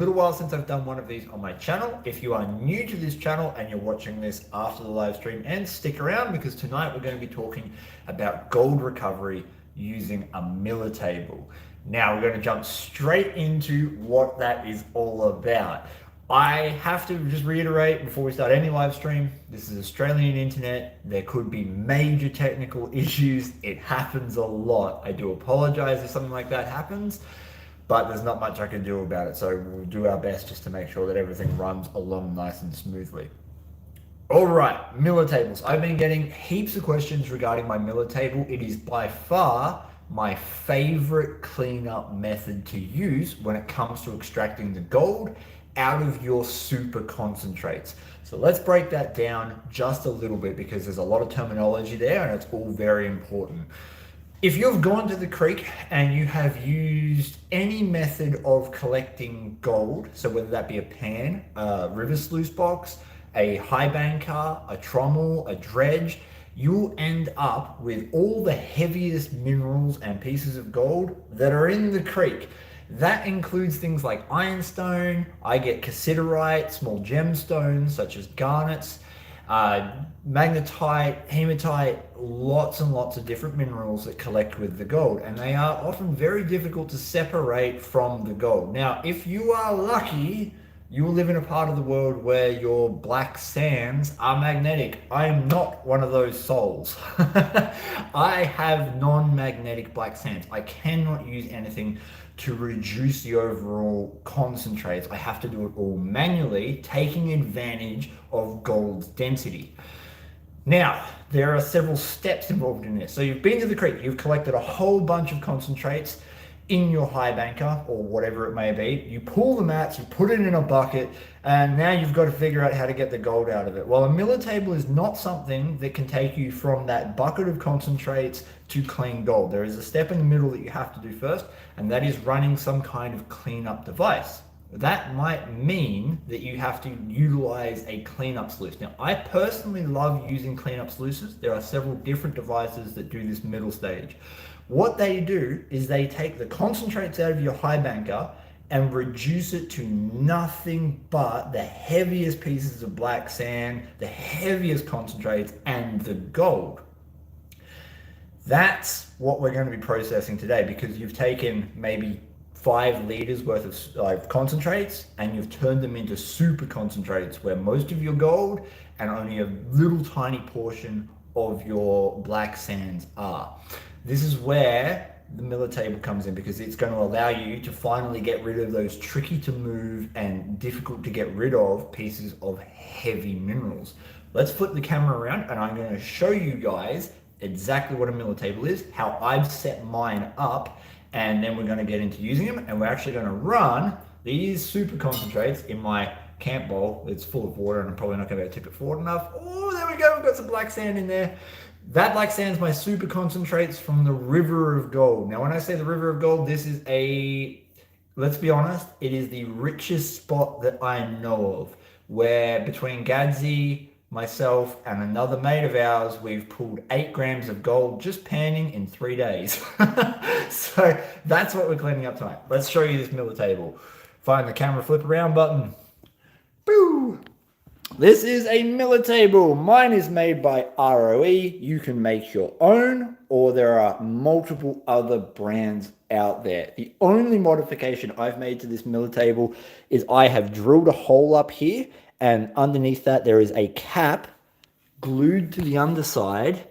Little while since I've done one of these on my channel. If you are new to this channel and you're watching this after the live stream, and stick around because tonight we're going to be talking about gold recovery using a miller table. Now we're going to jump straight into what that is all about. I have to just reiterate before we start any live stream, this is Australian internet. There could be major technical issues. It happens a lot. I do apologize if something like that happens, but there's not much I can do about it. So we'll do our best just to make sure that everything runs along nice and smoothly. All right, miller tables. I've been getting heaps of questions regarding my miller table. It is by far my favorite cleanup method to use when it comes to extracting the gold out of your super concentrates. So let's break that down just a little bit because there's a lot of terminology there and it's all very important. If you've gone to the creek and you have used any method of collecting gold, so whether that be a pan, a river sluice box, a high banker, a trommel, a dredge, you'll end up with all the heaviest minerals and pieces of gold that are in the creek. That includes things like ironstone. I get cassiterite, small gemstones such as garnets, magnetite, hematite, lots and lots of different minerals that collect with the gold, and they are often very difficult to separate from the gold. Now, if you are lucky, you will live in a part of the world where your black sands are magnetic. I am not one of those souls. I have non-magnetic black sands. I cannot use anything to reduce the overall concentrates. I have to do it all manually, taking advantage of gold's density. Now, there are several steps involved in this. So you've been to the creek, you've collected a whole bunch of concentrates in your high banker or whatever it may be. You pull them out, you put it in a bucket, and now you've got to figure out how to get the gold out of it. Well, a miller table is not something that can take you from that bucket of concentrates to clean gold. There is a step in the middle that you have to do first, and that is running some kind of cleanup device. That might mean that you have to utilize a cleanup sluice. Now, I personally love using cleanup sluices. There are several different devices that do this middle stage. What they do is they take the concentrates out of your high banker and reduce it to nothing but the heaviest pieces of black sand, the heaviest concentrates, and the gold. That's what we're going to be processing today, because you've taken maybe 5 liters worth of concentrates and you've turned them into super concentrates where most of your gold and only a little tiny portion of your black sands are. This is where the miller table comes in, because it's going to allow you to finally get rid of those tricky to move and difficult to get rid of pieces of heavy minerals. Let's flip the camera around and I'm going to show you guys exactly what a miller table is, how I've set mine up, and then we're going to get into using them, and we're actually going to run these super concentrates in my camp bowl. It's full of water and I'm probably not going to be able to tip it forward enough. Oh, there we go, we've got some black sand in there. That black sand is my super concentrates from the River of Gold. Now, when I say the River of Gold, this is let's be honest, it is the richest spot that I know of, where between Gadsy, myself, and another mate of ours, we've pulled 8 grams of gold just panning in 3 days. So that's what we're cleaning up tonight. Let's show you this miller table. Find the camera flip around button. Boo! This is a miller table. Mine is made by ROE. You can make your own, or there are multiple other brands out there. The only modification I've made to this miller table is I have drilled a hole up here, and underneath that there is a cap glued to the underside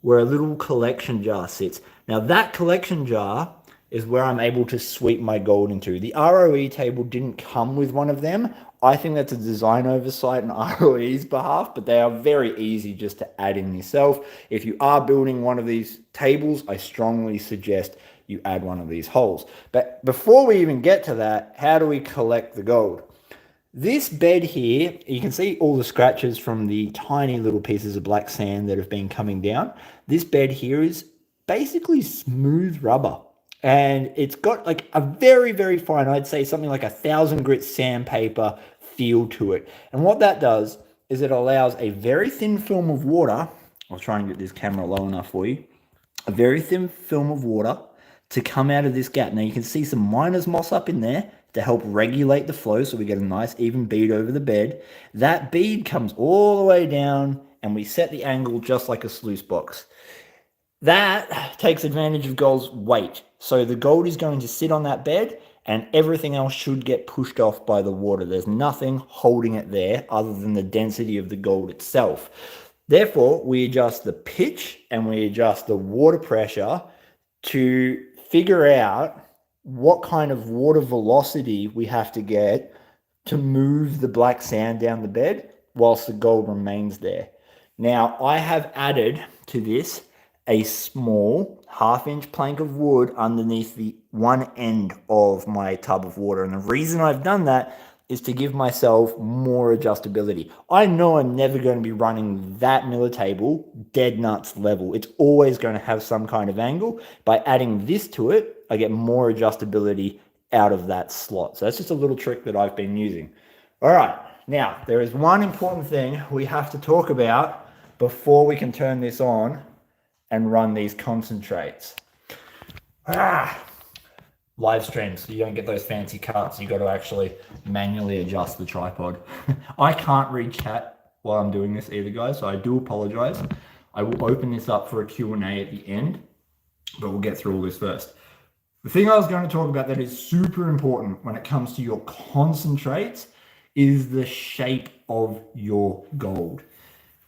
where a little collection jar sits. Now that collection jar is where I'm able to sweep my gold into. The ROE table didn't come with one of them. I think that's a design oversight on ROE's behalf, but they are very easy just to add in yourself. If you are building one of these tables, I strongly suggest you add one of these holes. But before we even get to that, how do we collect the gold? This bed here, you can see all the scratches from the tiny little pieces of black sand that have been coming down. This bed here is basically smooth rubber. And it's got like a very, very fine, I'd say something like 1,000 grit sandpaper feel to it. And what that does is it allows a very thin film of water, I'll try and get this camera low enough for you, a very thin film of water to come out of this gap. Now you can see some miner's moss up in there. to help regulate the flow so we get a nice even bead over the bed. That bead comes all the way down and we set the angle just like a sluice box. That takes advantage of gold's weight. So the gold is going to sit on that bed and everything else should get pushed off by the water. There's nothing holding it there other than the density of the gold itself. Therefore, we adjust the pitch and we adjust the water pressure to figure out what kind of water velocity we have to get to move the black sand down the bed whilst the gold remains there. Now, I have added to this a small 1/2-inch plank of wood underneath the one end of my tub of water. And the reason I've done that is to give myself more adjustability. I know I'm never going to be running that miller table dead nuts level. It's always going to have some kind of angle. By adding this to it, I get more adjustability out of that slot. So that's just a little trick that I've been using. All right, now there is one important thing we have to talk about before we can turn this on and run these concentrates. Live streams, so you don't get those fancy cuts. You got to actually manually adjust the tripod. I can't read chat while I'm doing this either, guys, so I do apologize. I will open this up for a Q&A at the end, but we'll get through all this first. The thing I was going to talk about that is super important when it comes to your concentrates is the shape of your gold.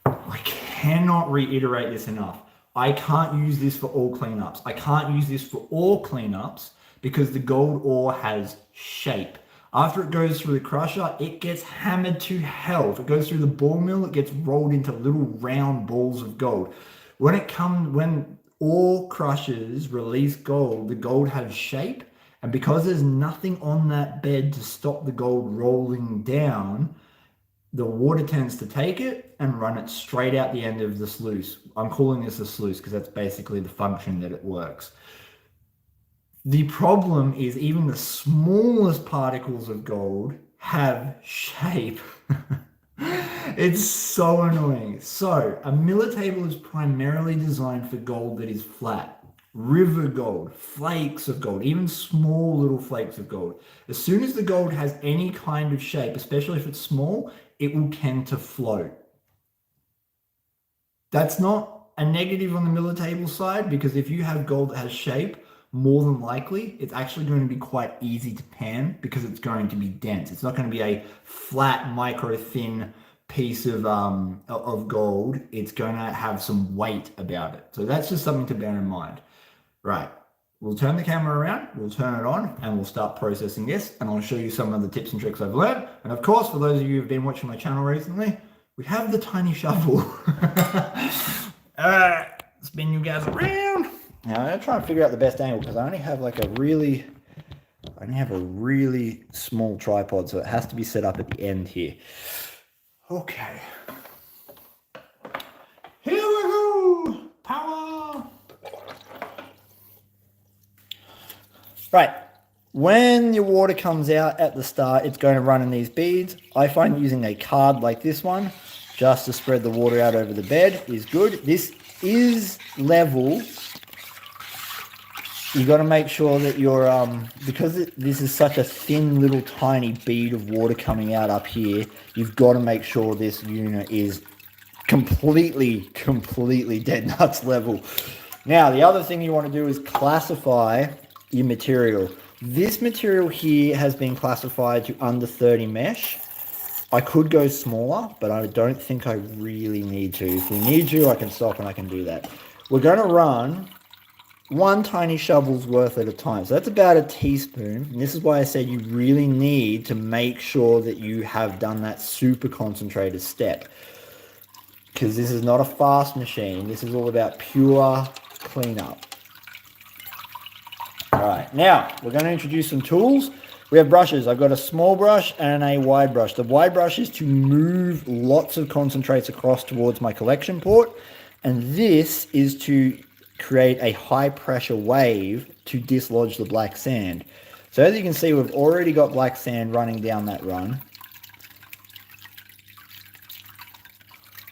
I cannot reiterate this enough. I can't use this for all cleanups. I can't use this for all cleanups because the gold ore has shape. After it goes through the crusher, it gets hammered to hell. If it goes through the ball mill, it gets rolled into little round balls of gold. When ore crushers release gold, the gold has shape, and because there's nothing on that bed to stop the gold rolling down, the water tends to take it and run it straight out the end of the sluice. I'm calling this a sluice because that's basically the function that it works. The problem is even the smallest particles of gold have shape. It's so annoying. So a miller table is primarily designed for gold that is flat. River gold, flakes of gold, even small little flakes of gold. As soon as the gold has any kind of shape, especially if it's small, it will tend to float. That's not a negative on the miller table side, because if you have gold that has shape, more than likely it's actually going to be quite easy to pan because it's going to be dense. It's not going to be a flat micro thin piece of gold. It's going to have some weight about it. So that's just something to bear in mind. Right, we'll turn the camera around, we'll turn it on, and we'll start processing this, and I'll show you some of the tips and tricks I've learned. And of course, for those of you who've been watching my channel recently, we have the tiny shovel. Spin you guys around. Now I'm gonna try and figure out the best angle because I only have a really small tripod, so it has to be set up at the end here. Okay. Here we go. Power. Right. When your water comes out at the start, it's going to run in these beads. I find using a card like this one just to spread the water out over the bed is good. This is level. You got to make sure that you're, because this is such a thin little tiny bead of water coming out up here, you've got to make sure this unit is completely dead nuts level. Now, the other thing you want to do is classify your material. This material here has been classified to under 30 mesh. I could go smaller, but I don't think I really need to. If we need to, I can stop and I can do that. We're going to run one tiny shovel's worth at a time. So that's about a teaspoon. And this is why I said you really need to make sure that you have done that super concentrated step. Because this is not a fast machine. This is all about pure cleanup. All right, now we're going to introduce some tools. We have brushes. I've got a small brush and a wide brush. The wide brush is to move lots of concentrates across towards my collection port. And this is to create a high pressure wave to dislodge the black sand. So as you can see, we've already got black sand running down that run.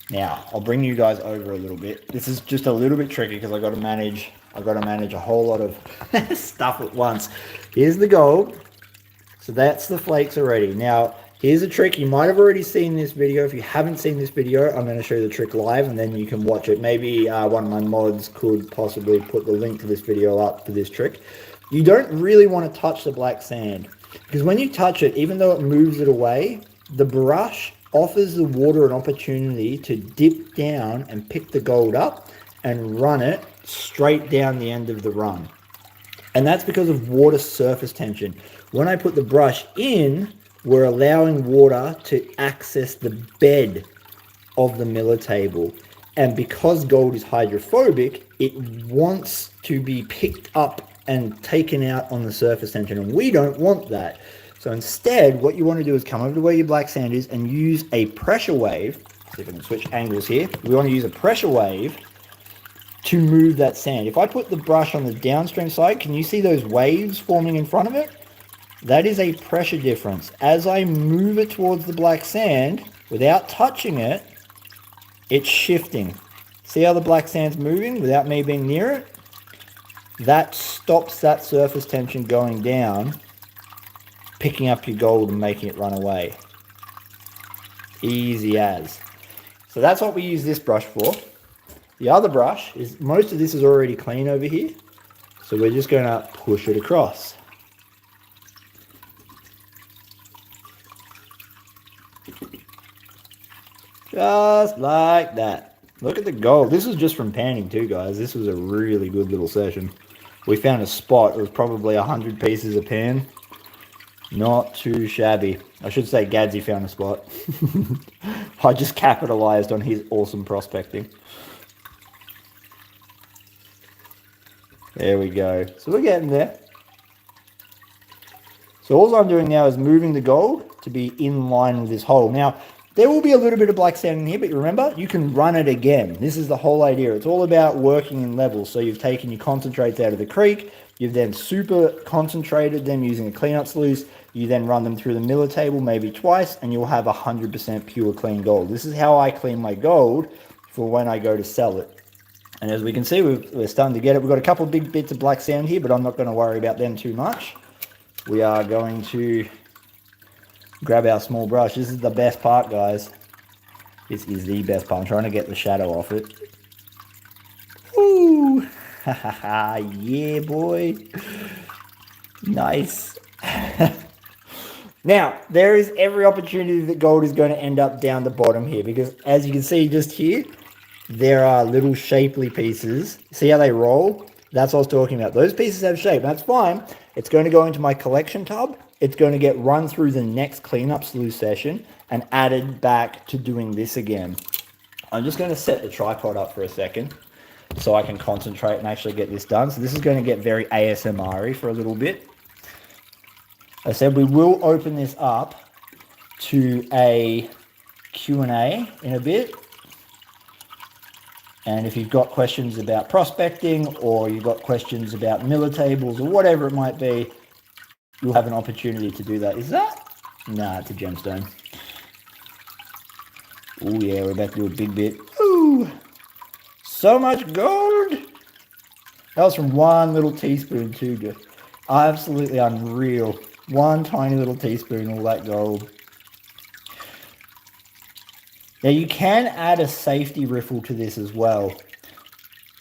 Now I'll bring you guys over a little bit. This is just a little bit tricky because I've got to manage a whole lot of stuff at once. Here's the gold. So that's the flakes already. Now, here's a trick. You might have already seen this video. If you haven't seen this video, I'm going to show you the trick live and then you can watch it. Maybe one of my mods could possibly put the link to this video up for this trick. You don't really want to touch the black sand because when you touch it, even though it moves it away, the brush offers the water an opportunity to dip down and pick the gold up and run it straight down the end of the run. And that's because of water surface tension. When I put the brush in, we're allowing water to access the bed of the miller table. And because gold is hydrophobic, it wants to be picked up and taken out on the surface tension. And we don't want that. So instead, what you want to do is come over to where your black sand is and use a pressure wave. See if I can switch angles here. We want to use a pressure wave to move that sand. If I put the brush on the downstream side, can you see those waves forming in front of it? That is a pressure difference. As I move it towards the black sand, without touching it, it's shifting. See how the black sand's moving without me being near it? That stops that surface tension going down, picking up your gold and making it run away. Easy as. So that's what we use this brush for. The other brush is, most of this is already clean over here. So we're just going to push it across. Just like that. Look at the gold. This was just from panning too, guys. This was a really good little session. We found a spot. It was probably 100 pieces of pan. Not too shabby. I should say Gadsy found a spot. I just capitalized on his awesome prospecting. There we go. So we're getting there. So all I'm doing now is moving the gold to be in line with this hole. Now, there will be a little bit of black sand in here, but remember, you can run it again. This is the whole idea. It's all about working in levels. So you've taken your concentrates out of the creek. You've then super concentrated them using a cleanup sluice. You then run them through the miller table maybe twice, and you'll have 100% pure clean gold. This is how I clean my gold for when I go to sell it. And as we can see, we're starting to get it. We've got a couple of big bits of black sand here, but I'm not going to worry about them too much. We are going to grab our small brush. This is the best part, guys. This is the best part. I'm trying to get the shadow off it. Ooh! Ha ha ha! Yeah, boy! Nice! Now, there is every opportunity that gold is going to end up down the bottom here, because as you can see just here, there are little shapely pieces. See how they roll? That's what I was talking about. Those pieces have shape. That's fine. It's going to go into my collection tub. It's going to get run through the next cleanup sluice session and added back to doing this again. I'm just going to set the tripod up for a second so I can concentrate and actually get this done. So this is going to get very ASMR-y for a little bit. I said we will open this up to a Q&A in a bit. And if you've got questions about prospecting or you've got questions about miller tables or whatever it might be, you'll have an opportunity to do that. Is that? Nah, it's a gemstone. Oh yeah, we're about to do a big bit. Ooh, so much gold. That was from one little teaspoon too, just absolutely unreal. One tiny little teaspoon, all that gold. Now you can add a safety riffle to this as well.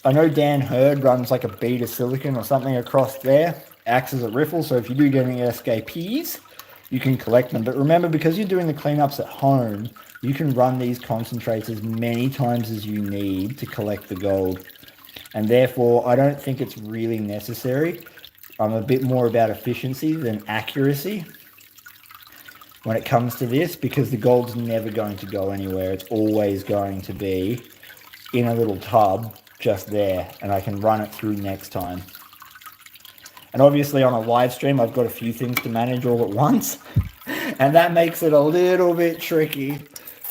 I know Dan Hurd runs like a bead of silicon or something across there, acts as a riffle, so if you do get any escapees, you can collect them. But remember, because you're doing the cleanups at home, you can run these concentrates as many times as you need to collect the gold. And therefore, I don't think it's really necessary. I'm a bit more about efficiency than accuracy when it comes to this, because the gold's never going to go anywhere. It's always going to be in a little tub just there, and I can run it through next time. And obviously on a live stream, I've got a few things to manage all at once, and that makes it a little bit tricky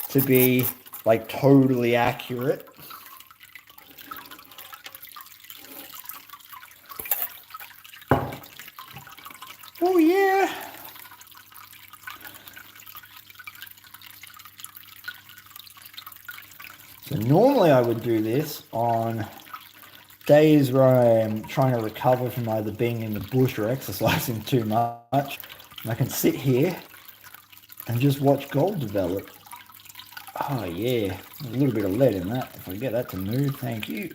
to be like totally accurate. Oh yeah. So normally I would do this on days where I'm trying to recover from either being in the bush or exercising too much. I can sit here and just watch gold develop. Oh yeah, there's a little bit of lead in that. If I get that to move, thank you.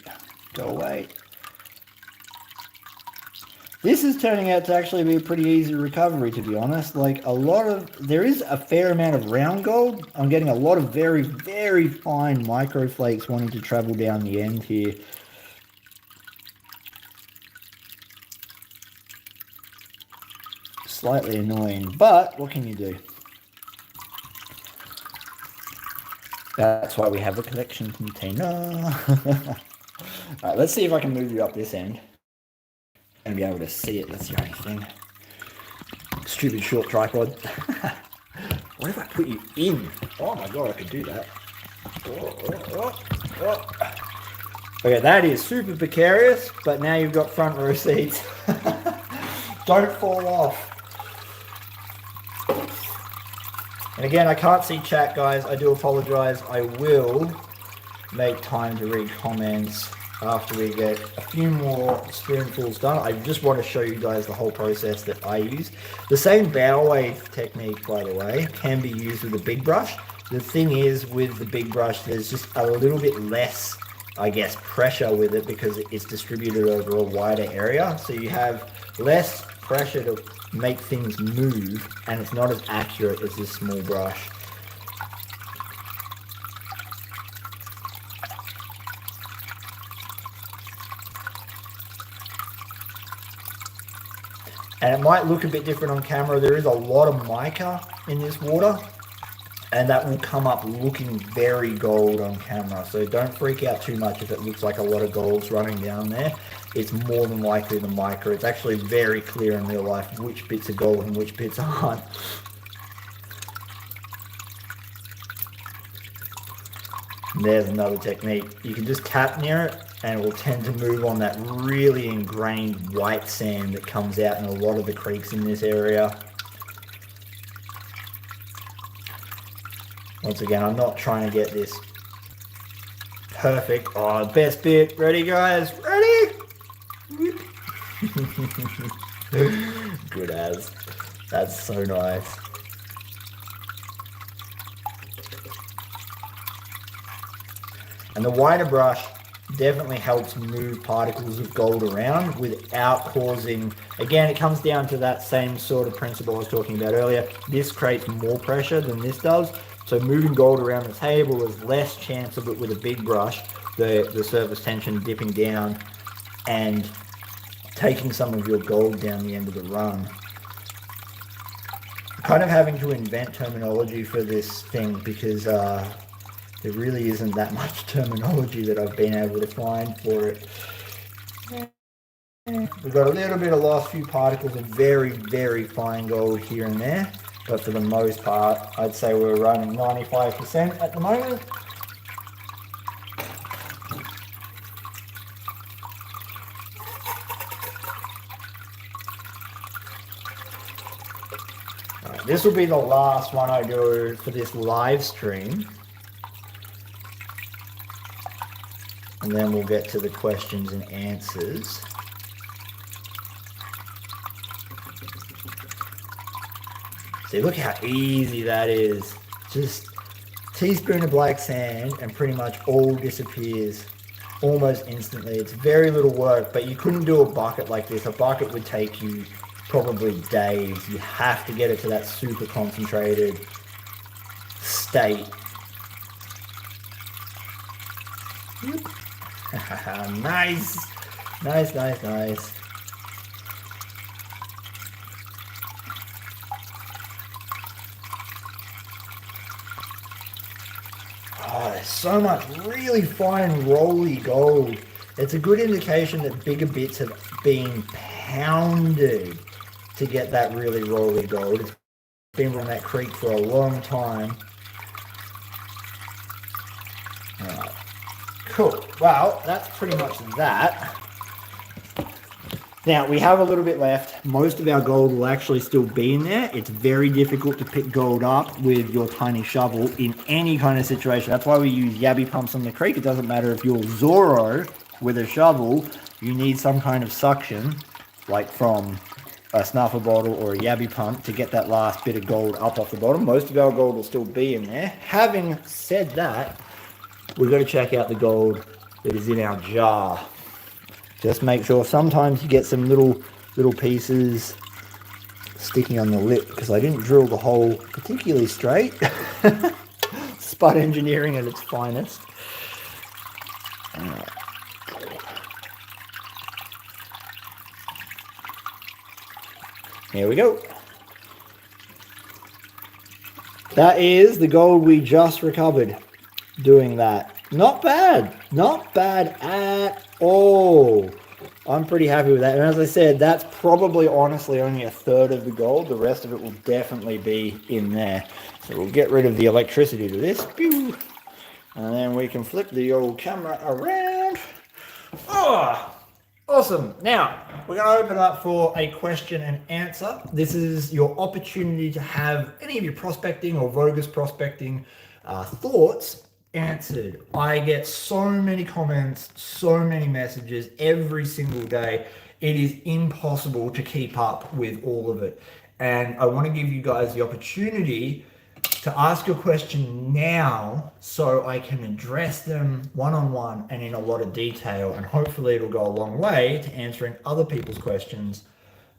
Go away. This is turning out to actually be a pretty easy recovery, to be honest. Like there is a fair amount of round gold. I'm getting a lot of very, very fine microflakes wanting to travel down the end here. Slightly annoying, but what can you do? That's why we have a collection container. Alright, let's see if I can move you up this end and be able to see it. That's the only thing. Stupid short tripod. What if I put you in? Oh my god, I could do that. Okay, that is super precarious, but now you've got front row seats. Don't fall off. And again, I can't see chat, guys. I do apologize. I will make time to read comments after we get a few more spoonfuls done. I just want to show you guys the whole process that I use. The same bow wave technique, by the way, can be used with a big brush. The thing is, with the big brush, there's just a little bit less, I guess, pressure with it because it's distributed over a wider area. So you have less pressure to make things move, and it's not as accurate as this small brush. And it might look a bit different on camera. There is a lot of mica in this water, and that will come up looking very gold on camera. So don't freak out too much if it looks like a lot of gold's running down there. It's more than likely the mica. It's actually very clear in real life which bits are gold and which bits aren't. And there's another technique. You can just tap near it and it will tend to move on that really ingrained white sand that comes out in a lot of the creeks in this area. Once again, I'm not trying to get this perfect. Oh, best bit. Ready, guys? Ready? Good as. That's so nice. And the wider brush definitely helps move particles of gold around without causing, again, it comes down to that same sort of principle I was talking about earlier. This creates more pressure than this does. So moving gold around the table, there's less chance of it with a big brush, the surface tension dipping down and taking some of your gold down the end of the run. I'm kind of having to invent terminology for this thing because there really isn't that much terminology that I've been able to find for it. We've got a little bit of lost, few particles of very, very fine gold here and there. But for the most part, I'd say we're running 95% at the moment. Right, this will be the last one I do for this live stream. And then we'll get to the questions and answers. See, look how easy that is. Just a teaspoon of black sand and pretty much all disappears almost instantly. It's very little work, but you couldn't do a bucket like this. A bucket would take you probably days. You have to get it to that super concentrated state. Nice. Nice, nice, nice. Oh, there's so much really fine rolly gold. It's a good indication that bigger bits have been pounded to get that really rolly gold. It's been on that creek for a long time. Alright, cool. Well, that's pretty much that. Now, we have a little bit left. Most of our gold will actually still be in there. It's very difficult to pick gold up with your tiny shovel in any kind of situation. That's why we use yabby pumps on the creek. It doesn't matter if you're Zorro with a shovel. You need some kind of suction, like from a snuffer bottle or a yabby pump to get that last bit of gold up off the bottom. Most of our gold will still be in there. Having said that, we've got to check out the gold that is in our jar. Just make sure. Sometimes you get some little pieces sticking on the lip because I didn't drill the hole particularly straight. Spud engineering at its finest. Here we go. That is the gold we just recovered doing that. Not bad. Not bad at all. I'm pretty happy with that. And as I said, that's probably honestly only a third of the gold. The rest of it will definitely be in there. So we'll get rid of the electricity to this. Pew. And then we can flip the old camera around. Oh, awesome. Now, we're going to open up for a question and answer. This is your opportunity to have any of your prospecting or Vo-Gus prospecting thoughts answered. I get so many comments, so many messages every single day. It is impossible to keep up with all of it. And I want to give you guys the opportunity to ask your question now so I can address them one-on-one and in a lot of detail, and hopefully it'll go a long way to answering other people's questions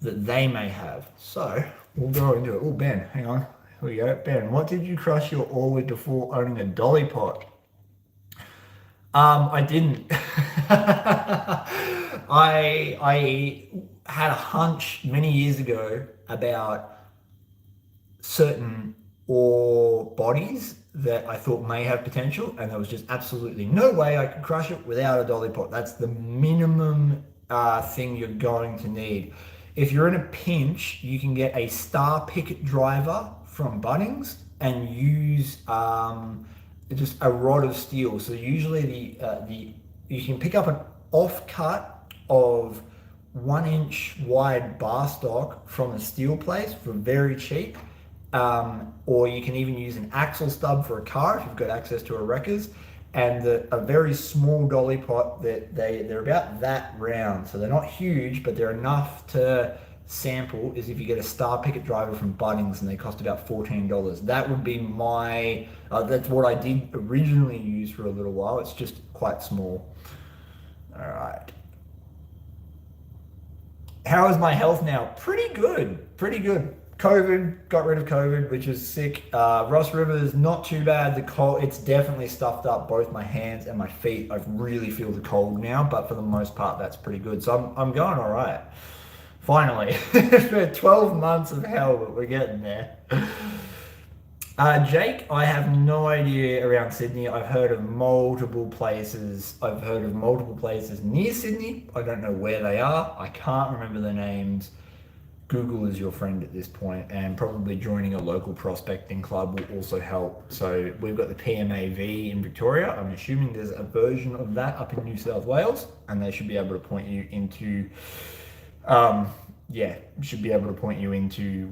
that they may have. So we'll go into it. Oh, Ben, hang on. Here we go. Ben, what did you crush your ore with before owning a dolly pot? I didn't. I had a hunch many years ago about certain ore bodies that I thought may have potential, and there was just absolutely no way I could crush it without a dolly pot. That's the minimum thing you're going to need. If you're in a pinch, you can get a star picket driver from Bunnings and use just a rod of steel. So usually you can pick up an offcut of 1 inch wide bar stock from a steel place for very cheap. Or you can even use an axle stub for a car if you've got access to a wreckers, and a very small dolly pot that they're about that round, so they're not huge, but they're enough to sample. Is if you get a star picket driver from Bunnings, and they cost about $14. That would be my that's what I did originally use for a little while. It's just quite small. All right. How is my health now? Pretty good. COVID, got rid of COVID, which is sick. Ross River is not too bad. The cold, it's definitely stuffed up both my hands and my feet. I really feel the cold now, but for the most part, that's pretty good. So I'm going all right. Finally, for 12 months of hell, but we're getting there. Jake, I have no idea around Sydney. I've heard of multiple places. Near Sydney. I don't know where they are. I can't remember the names. Google is your friend at this point, and probably joining a local prospecting club will also help. So we've got the PMAV in Victoria. I'm assuming there's a version of that up in New South Wales, and they should be able to point you into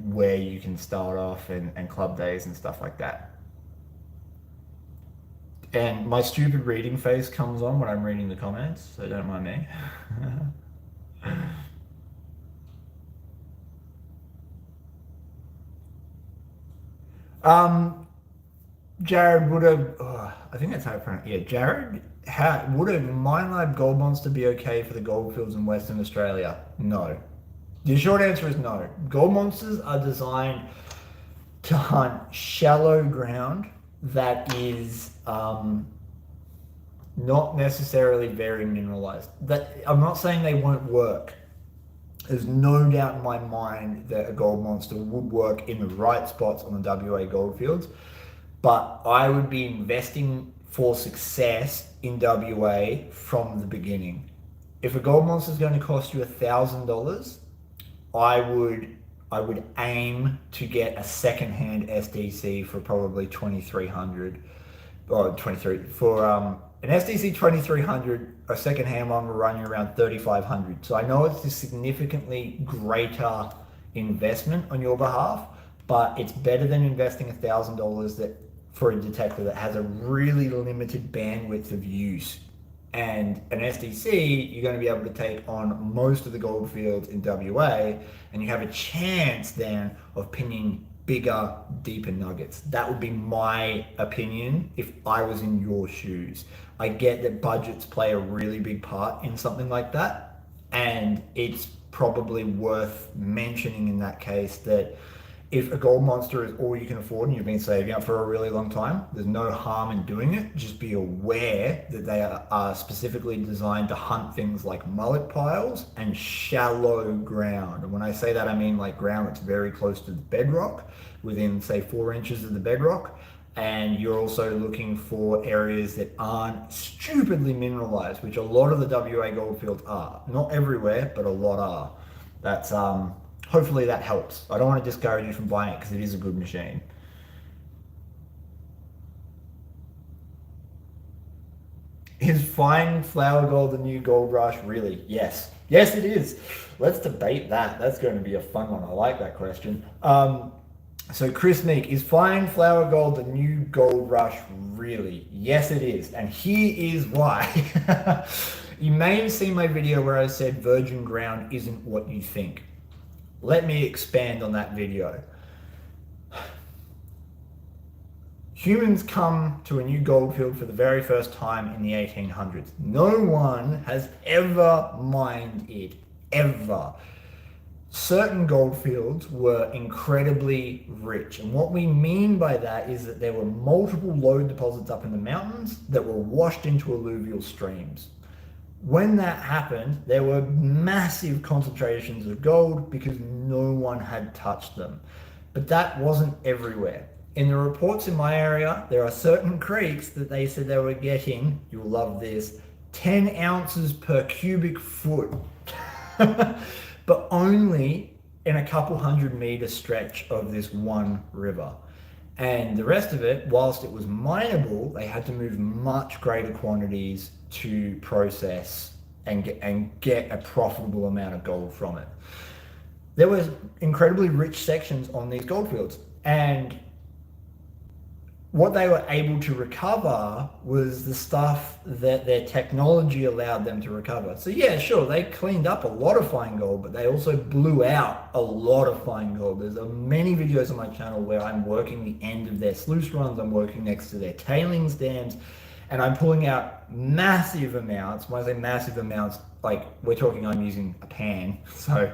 where you can start off and club days and stuff like that. And my stupid reading face comes on when I'm reading the comments, so don't mind me. Jared, would I think that's how I pronounce it. Yeah, Jared, would a Mine Lab Gold Monster be okay for the goldfields in Western Australia? No. The short answer is no. Gold monsters are designed to hunt shallow ground that is not necessarily very mineralized. I'm not saying they won't work. There's no doubt in my mind that a gold monster would work in the right spots on the WA goldfields, but I would be investing for success in WA from the beginning. If a gold monster is going to cost you $1,000, I would aim to get a second-hand SDC for probably 2,300 or 23 for an SDC 2300. A second-hand one will run you around 3,500. So I know it's a significantly greater investment on your behalf, but it's better than investing $1,000 for a detector that has a really limited bandwidth of use. And an SDC, you're going to be able to take on most of the gold fields in WA, and you have a chance then of pinning bigger, deeper nuggets. That would be my opinion if I was in your shoes. I get that budgets play a really big part in something like that, and it's probably worth mentioning in that case that if a gold monster is all you can afford and you've been saving up for a really long time, there's no harm in doing it. Just be aware that they are specifically designed to hunt things like mullet piles and shallow ground. And when I say that, I mean like ground that's very close to the bedrock, within say 4 inches of the bedrock. And you're also looking for areas that aren't stupidly mineralized, which a lot of the WA goldfields are. Not everywhere, but a lot are. That's hopefully that helps. I don't want to discourage you from buying it because it is a good machine. Is fine flower gold the new gold rush? Really? Yes. Yes, it is. Let's debate that. That's going to be a fun one. I like that question. So Chris Meek, is fine flower gold the new gold rush? Really? Yes, it is. And here is why. You may have seen my video where I said virgin ground isn't what you think. Let me expand on that video. Humans come to a new goldfield for the very first time in the 1800s. No one has ever mined it, ever. Certain goldfields were incredibly rich. And what we mean by that is that there were multiple lode deposits up in the mountains that were washed into alluvial streams. When that happened, there were massive concentrations of gold because no one had touched them. But that wasn't everywhere. In the reports in my area, there are certain creeks that they said they were getting, you'll love this, 10 ounces per cubic foot. But only in a couple 100-meter stretch of this one river. And the rest of it, whilst it was mineable, they had to move much greater quantities to process and get a profitable amount of gold from it. There was incredibly rich sections on these goldfields, and what they were able to recover was the stuff that their technology allowed them to recover. So yeah, sure, they cleaned up a lot of fine gold, but they also blew out a lot of fine gold. There's many videos on my channel where I'm working the end of their sluice runs, I'm working next to their tailings dams, and I'm pulling out massive amounts. When I say massive amounts, like we're talking, I'm using a pan, so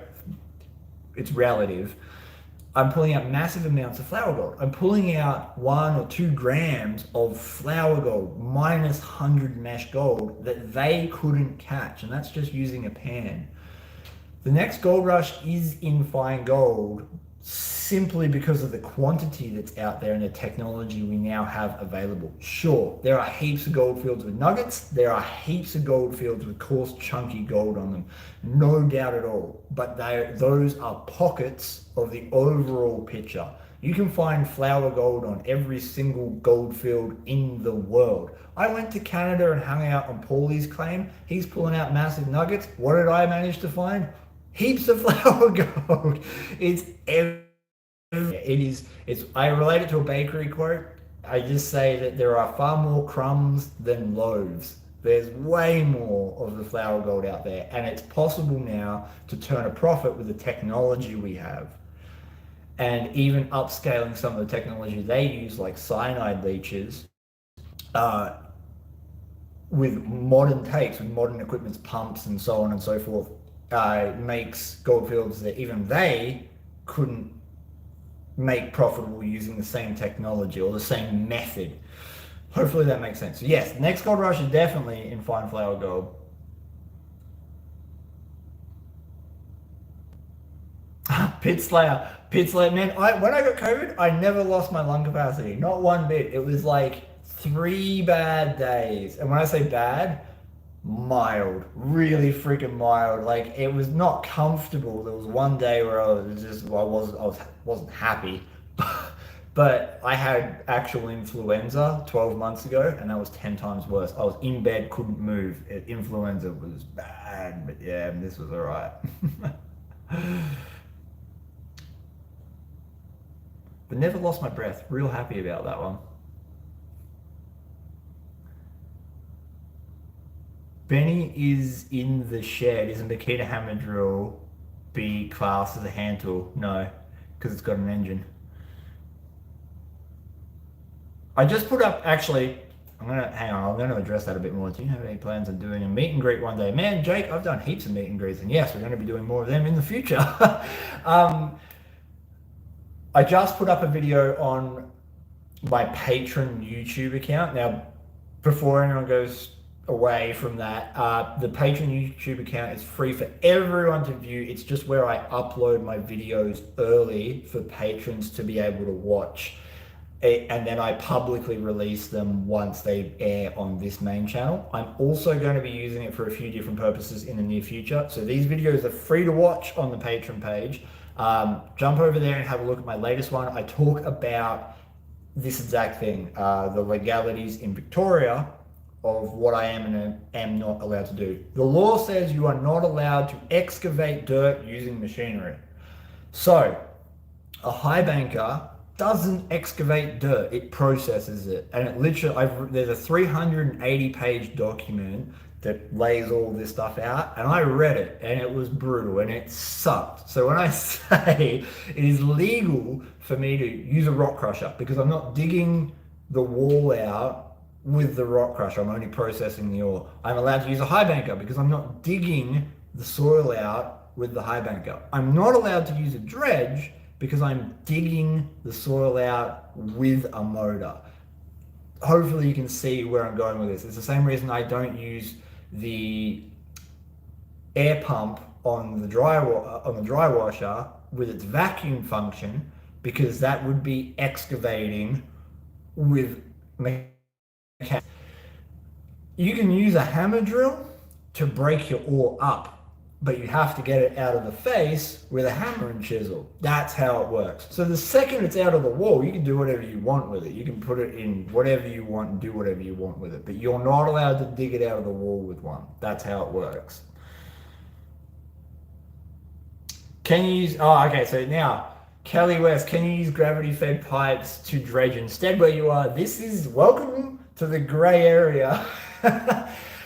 it's relative. I'm pulling out massive amounts of flower gold. I'm pulling out 1 or 2 grams of flower gold minus 100 mesh gold that they couldn't catch, and that's just using a pan. The next gold rush is in fine gold simply because of the quantity that's out there and the technology we now have available. Sure, there are heaps of gold fields with nuggets. There are heaps of gold fields with coarse, chunky gold on them. No doubt at all. But those are pockets of the overall picture. You can find flower gold on every single gold field in the world. I went to Canada and hung out on Paulie's claim. He's pulling out massive nuggets. What did I manage to find? Heaps of flower gold. It's I relate it to a bakery quote. I just say that there are far more crumbs than loaves. There's way more of the flower gold out there, and it's possible now to turn a profit with the technology we have. And even upscaling some of the technology they use, like cyanide leaches, with modern takes, with modern equipment, pumps and so on and so forth, makes goldfields that even they couldn't make profitable using the same technology or the same method. Hopefully that makes sense. So yes, next gold rush is definitely in fine flower gold. Pit Slayer, man, when I got COVID, I never lost my lung capacity, not one bit. It was like 3 bad days. And when I say bad, mild, really freaking mild. Like, it was not comfortable. There was one day where I wasn't happy, but I had actual influenza 12 months ago, and that was 10 times worse. I was in bed, couldn't move. Influenza was bad, but yeah, this was all right. But never lost my breath. Real happy about that one. Benny is in the shed. Isn't the key to hammer drill be classed as a hand tool? No, because it's got an engine. I just put up, actually, I'm going to address that a bit more. Do you have any plans on doing a meet and greet one day? Man, Jake, I've done heaps of meet and greets, and yes, we're going to be doing more of them in the future. I just put up a video on my Patreon YouTube account. Now, before anyone goes away from that, the Patreon YouTube account is free for everyone to view. It's just where I upload my videos early for patrons to be able to watch. And then I publicly release them once they air on this main channel. I'm also going to be using it for a few different purposes in the near future. So these videos are free to watch on the Patreon page. Jump over there and have a look at my latest one. I talk about this exact thing, the legalities in Victoria of what I am and am not allowed to do. The law says you are not allowed to excavate dirt using machinery. So a high banker doesn't excavate dirt, it processes it. And it literally, there's a 380 page document that lays all this stuff out, and I read it and it was brutal and it sucked. So when I say it is legal for me to use a rock crusher, because I'm not digging the wall out with the rock crusher, I'm only processing the ore. I'm allowed to use a high banker because I'm not digging the soil out with the high banker. I'm not allowed to use a dredge because I'm digging the soil out with a motor. Hopefully you can see where I'm going with this. It's the same reason I don't use the air pump on the dry washer with its vacuum function, because that would be excavating with mechanics. You can use a hammer drill to break your ore up, but you have to get it out of the face with a hammer and chisel. That's how it works. So the second it's out of the wall, you can do whatever you want with it. You can put it in whatever you want and do whatever you want with it, but you're not allowed to dig it out of the wall with one. That's how it works. Can you use, okay, so now, Kelly West, can you use gravity-fed pipes to dredge instead where you are? This is, welcome to the gray area.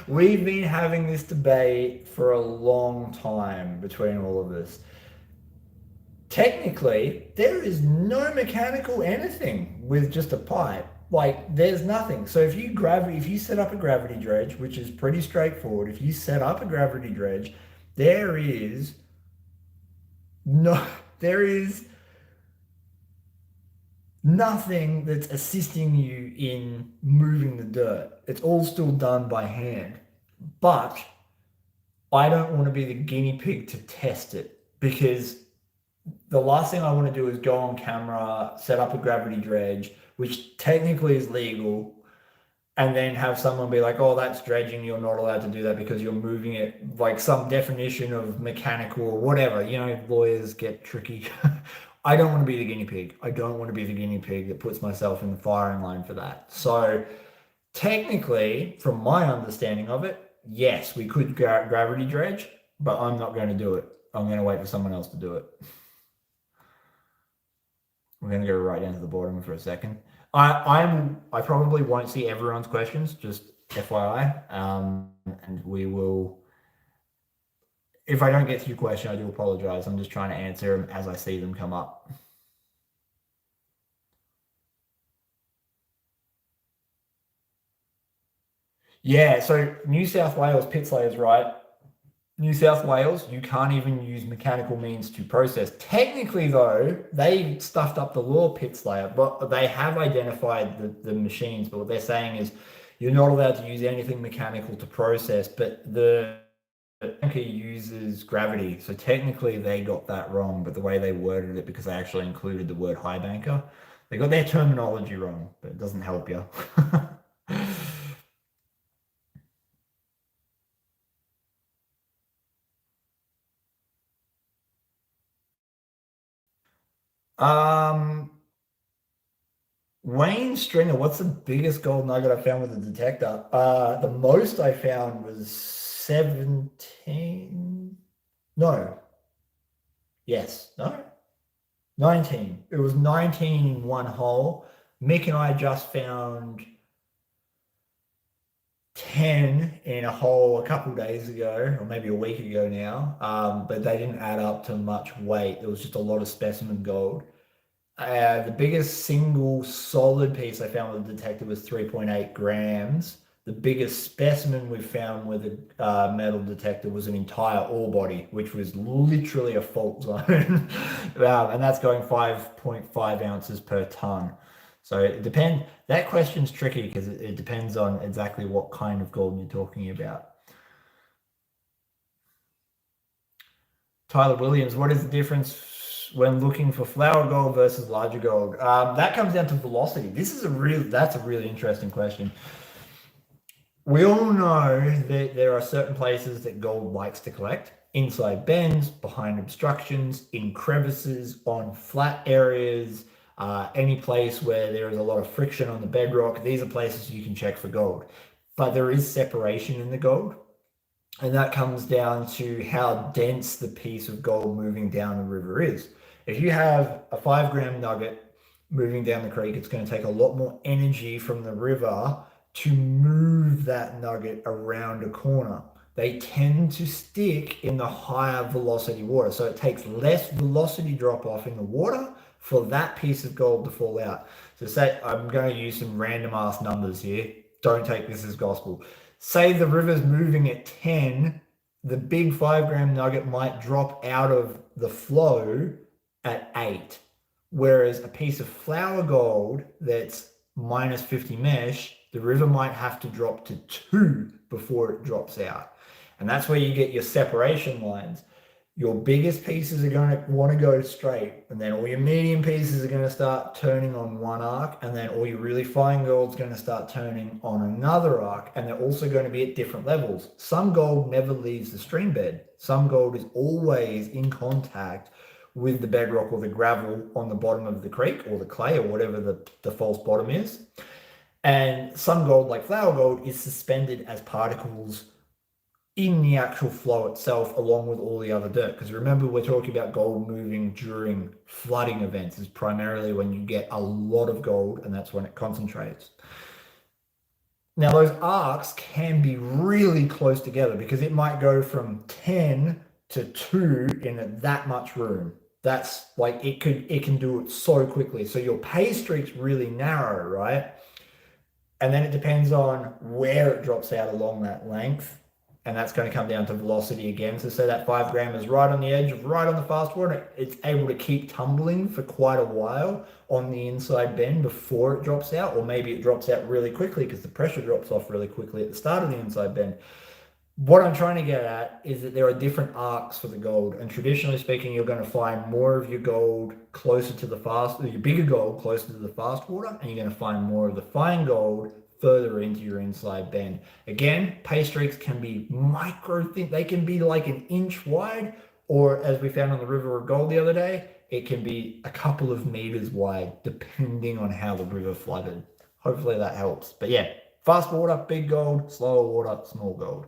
We've been having this debate for a long time between all of us. Technically, there is no mechanical anything with just a pipe. Like, there's nothing. So if you set up a gravity dredge, which is pretty straightforward, if you set up a gravity dredge, there is nothing that's assisting you in moving the dirt. It's all still done by hand. But I don't want to be the guinea pig to test it, because the last thing I want to do is go on camera, set up a gravity dredge, which technically is legal, and then have someone be like, oh, that's dredging, you're not allowed to do that because you're moving it, like some definition of mechanical or whatever. You know, lawyers get tricky. I don't want to be the guinea pig. I don't want to be the guinea pig that puts myself in the firing line for that. So technically, from my understanding of it, yes, we could gravity dredge, but I'm not going to do it. I'm going to wait for someone else to do it. We're going to go right down to the bottom for a second. I probably won't see everyone's questions, just FYI. And we will, if I don't get to your question, I do apologize. I'm just trying to answer them as I see them come up. Yeah, so New South Wales pit slayers, right? New South Wales, you can't even use mechanical means to process. Technically, though, they stuffed up the law, pit slayer, but they have identified the machines. But what they're saying is you're not allowed to use anything mechanical to process, but the banker uses gravity. So technically, they got that wrong, but the way they worded it, because they actually included the word high banker, they got their terminology wrong, but it doesn't help you. Wayne Stringer, what's the biggest gold nugget I found with the detector? The most I found was 17. No. Yes. No. 19. It was 19 in one hole. Mick and I just found 10 in a hole a couple days ago, or maybe a week ago now, but they didn't add up to much weight. There was just a lot of specimen gold. The biggest single solid piece I found with the detector was 3.8 grams. The biggest specimen we found with a metal detector was an entire ore body, which was literally a fault zone. And that's going 5.5 ounces per ton. So it depends. That question's tricky because it depends on exactly what kind of gold you're talking about. Tyler Williams, what is the difference when looking for flower gold versus larger gold? That comes down to velocity. That's a really interesting question. We all know that there are certain places that gold likes to collect. Inside bends, behind obstructions, in crevices, on flat areas, any place where there is a lot of friction on the bedrock. These are places you can check for gold. But there is separation in the gold. And that comes down to how dense the piece of gold moving down the river is. If you have a 5-gram nugget moving down the creek, it's going to take a lot more energy from the river to move that nugget around a corner. They tend to stick in the higher velocity water. So it takes less velocity drop off in the water for that piece of gold to fall out. So say, I'm going to use some random ass numbers here. Don't take this as gospel. Say the river's moving at 10, the big 5-gram nugget might drop out of the flow at 8. Whereas a piece of flower gold that's minus 50 mesh, the river might have to drop to 2 before it drops out. And that's where you get your separation lines. Your biggest pieces are going to want to go straight, and then all your medium pieces are going to start turning on one arc, and then all your really fine gold's going to start turning on another arc, and they're also going to be at different levels. Some gold never leaves the stream bed. Some gold is always in contact with the bedrock or the gravel on the bottom of the creek or the clay or whatever the false bottom is. And some gold, like flower gold, is suspended as particles in the actual flow itself, along with all the other dirt. Because remember, we're talking about gold moving during flooding events is primarily when you get a lot of gold, and that's when it concentrates. Now, those arcs can be really close together because it might go from 10 to 2 in that much room. That's like, it can do it so quickly. So your pay streak's really narrow, right? And then it depends on where it drops out along that length. And that's going to come down to velocity again. So say that 5-gram is right on the edge, right on the fast water, it's able to keep tumbling for quite a while on the inside bend before it drops out, or maybe it drops out really quickly because the pressure drops off really quickly at the start of the inside bend. What I'm trying to get at is that there are different arcs for the gold, and traditionally speaking, you're going to find more of your gold closer to the your bigger gold closer to the fast water, and you're going to find more of the fine gold further into your inside bend. Again, pay streaks can be micro thin. They can be like an inch wide, or as we found on the River of Gold the other day, it can be a couple of meters wide, depending on how the river flooded. Hopefully that helps. But yeah, fast water, big gold, slower water, small gold.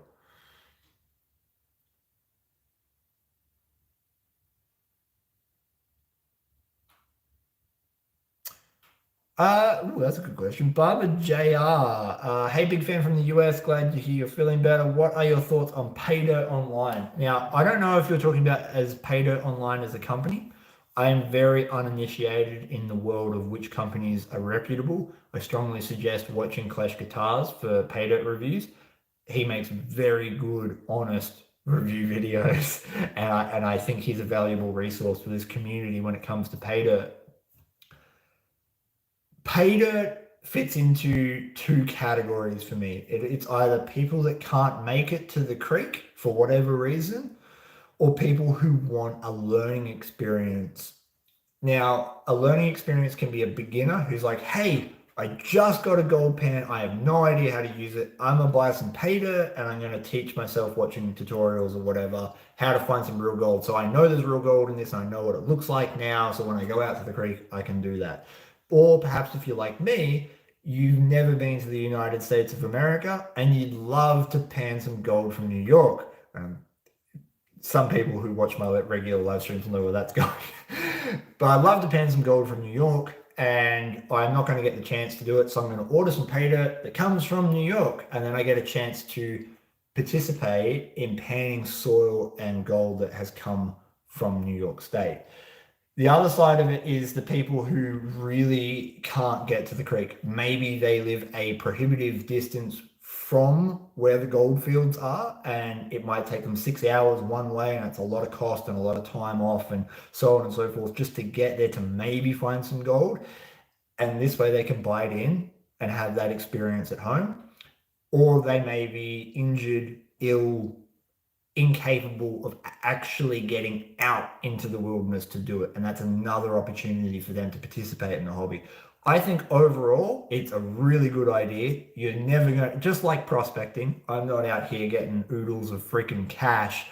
That's a good question. Barbara JR. Hey, big fan from the US. Glad to hear you're feeling better. What are your thoughts on Pay Dirt Online? Now, I don't know if you're talking about as Pay Dirt Online as a company. I am very uninitiated in the world of which companies are reputable. I strongly suggest watching Clash Guitars for Pay Dirt reviews. He makes very good, honest review videos, and I think he's a valuable resource for this community when it comes to Pay Dirt. Pay dirt fits into 2 categories for me. It's either people that can't make it to the creek for whatever reason, or people who want a learning experience. Now, a learning experience can be a beginner who's like, hey, I just got a gold pen. I have no idea how to use it. I'm going to buy some pay dirt and I'm going to teach myself watching tutorials or whatever how to find some real gold. So I know there's real gold in this and I know what it looks like now. So when I go out to the creek, I can do that. Or perhaps if you're like me, you've never been to the United States of America and you'd love to pan some gold from New York. Some people who watch my regular live streams know where that's going. But I'd love to pan some gold from New York and I'm not going to get the chance to do it. So I'm going to order some pay dirt that comes from New York, and then I get a chance to participate in panning soil and gold that has come from New York State. The other side of it is the people who really can't get to the creek. Maybe they live a prohibitive distance from where the gold fields are, and it might take them 6 hours one way, and it's a lot of cost and a lot of time off and so on and so forth just to get there to maybe find some gold. And this way they can buy it in and have that experience at home. Or they may be injured, ill, incapable of actually getting out into the wilderness to do it, and that's another opportunity for them to participate in the hobby. I think overall it's a really good idea. You're never going to, just like prospecting, I'm not out here getting oodles of freaking cash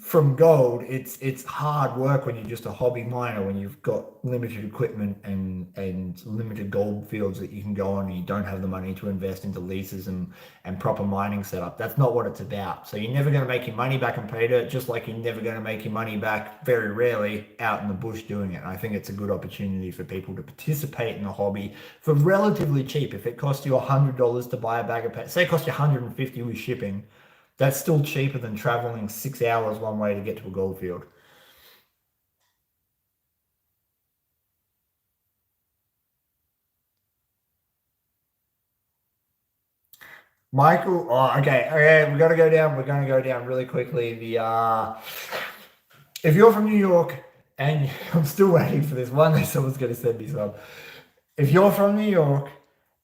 from gold. It's hard work when you're just a hobby miner, when you've got limited equipment and limited gold fields that you can go on, and you don't have the money to invest into leases and proper mining setup. That's not what it's about. So you're never going to make your money back in pay dirt, just like you're never going to make your money back, very rarely, out in the bush doing it. And I think it's a good opportunity for people to participate in the hobby for relatively cheap. If it costs you $100 to buy a bag of say it costs you $150 with shipping, that's still cheaper than traveling 6 hours one way to get to a gold field. Michael, oh, okay, we're going to go down really quickly. If you're from New York, and I'm still waiting for this one, someone's going to send me some. If you're from New York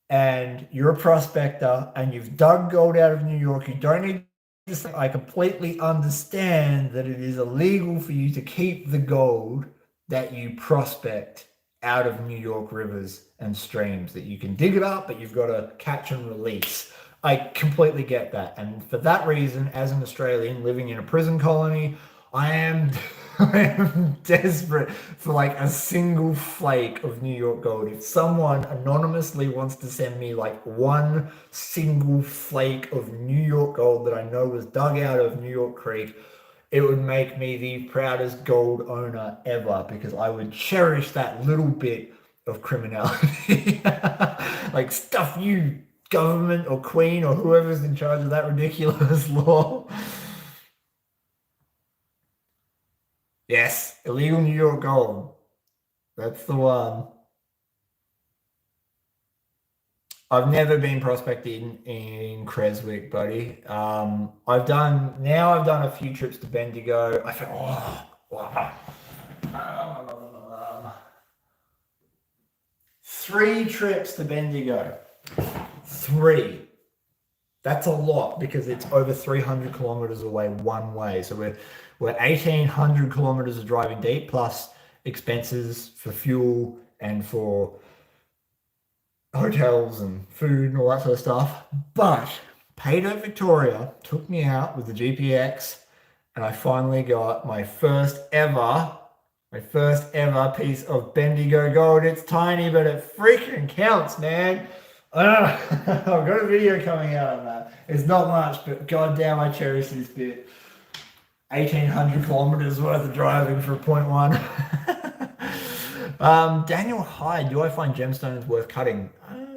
and you're a prospector and you've dug gold out of New York, you don't need, I completely understand that it is illegal for you to keep the gold that you prospect out of New York rivers and streams, that you can dig it up, but you've got to catch and release. I completely get that. And for that reason, as an Australian living in a prison colony, I am desperate for like a single flake of New York gold. If someone anonymously wants to send me like one single flake of New York gold that I know was dug out of New York Creek, it would make me the proudest gold owner ever, because I would cherish that little bit of criminality. Like, stuff you, government or queen or whoever's in charge of that ridiculous law. Yes, illegal New York gold. That's the one. I've never been prospecting in Creswick, buddy. I've done a few trips to Bendigo. I feel, wow. 3 trips to Bendigo. 3. That's a lot, because it's over 300 kilometers away one way. So we're 1,800 kilometers of driving deep, plus expenses for fuel and for hotels and food and all that sort of stuff. But Pay Dirt Victoria took me out with the GPX, and I finally got my first ever piece of Bendigo gold. It's tiny, but it freaking counts, man. I've got a video coming out on that. It's not much, but goddamn, I cherish this bit. 1,800 kilometers worth of driving for 0.1. Daniel Hyde, do I find gemstones worth cutting?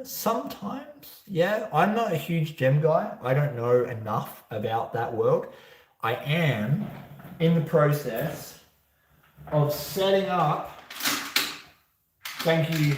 Sometimes, yeah. I'm not a huge gem guy. I don't know enough about that world. I am in the process of setting up. Thank you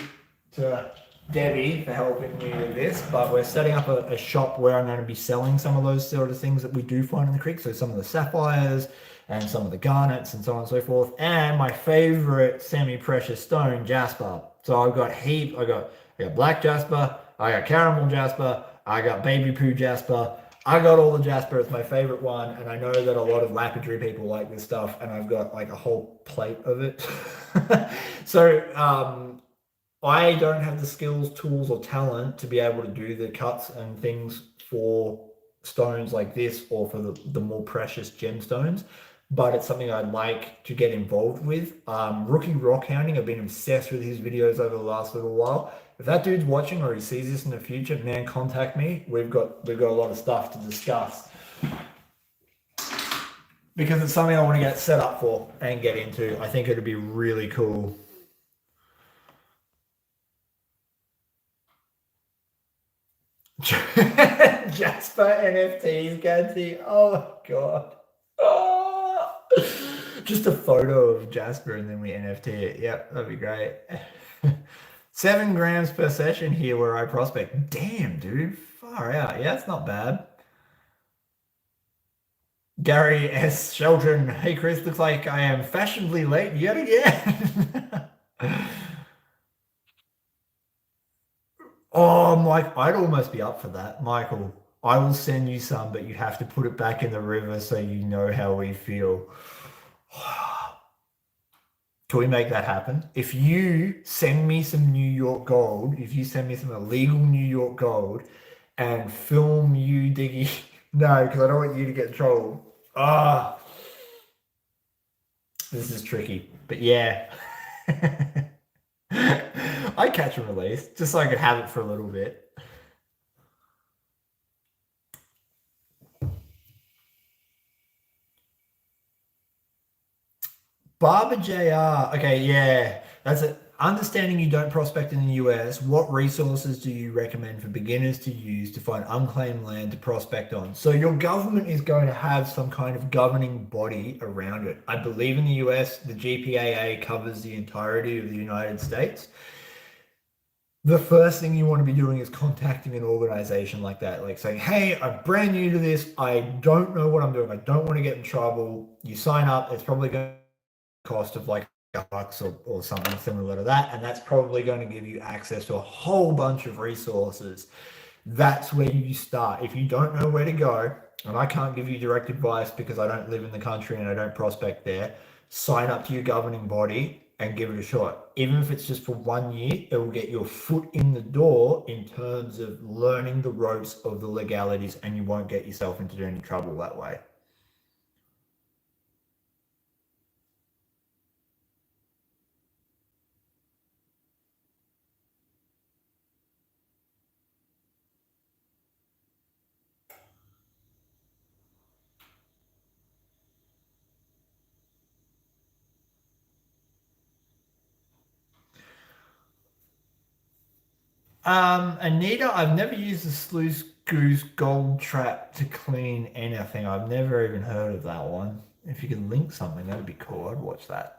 to Debbie for helping me with this, but we're setting up a shop where I'm going to be selling some of those sort of things that we do find in the creek. So some of the sapphires and some of the garnets and so on and so forth, and my favorite semi-precious stone, jasper. So I've got I got black jasper, I got caramel jasper, I got baby poo jasper. I got all the jasper. It's my favorite one, and I know that a lot of lapidary people like this stuff, and I've got like a whole plate of it. So I don't have the skills, tools, or talent to be able to do the cuts and things for stones like this, or for the more precious gemstones, but it's something I'd like to get involved with. Rookie Rock Hounding, I've been obsessed with his videos over the last little while. If that dude's watching or he sees this in the future, man, contact me. We've got a lot of stuff to discuss, because it's something I want to get set up for and get into. I think it'd be really cool. Jasper NFTs, Gansy. Oh my god. Oh. Just a photo of Jasper and then we NFT it. Yep, that'd be great. 7 grams per session here where I prospect. Damn, dude. Far out. Yeah, it's not bad. Gary S. Chiltern. Hey, Chris, looks like I am fashionably late yet again. Oh, Mike, I'd almost be up for that. Michael, I will send you some, but you have to put it back in the river so you know how we feel. Can we make that happen? If you send me some New York gold, if you send me some illegal New York gold and film you digging, no, because I don't want you to get in trouble. Ah, this is tricky, but yeah. I catch and release just so I could have it for a little bit. Barber JR. Okay, yeah. That's it. Understanding you don't prospect in the US, what resources do you recommend for beginners to use to find unclaimed land to prospect on? So your government is going to have some kind of governing body around it. I believe in the US, the GPAA covers the entirety of the United States. The first thing you want to be doing is contacting an organization like that, like saying, hey, I'm brand new to this. I don't know what I'm doing. I don't want to get in trouble. You sign up. It's probably going to cost of like $1 or something similar to that. And that's probably going to give you access to a whole bunch of resources. That's where you start. If you don't know where to go, and I can't give you direct advice because I don't live in the country and I don't prospect there, sign up to your governing body and give it a shot. Even if it's just for 1 year, it will get your foot in the door in terms of learning the ropes of the legalities, and you won't get yourself into any trouble that way. Anita, I've never used the Sluice Goose Gold Trap to clean anything. I've never even heard of that one. If you could link something, that'd be cool. I'd watch that.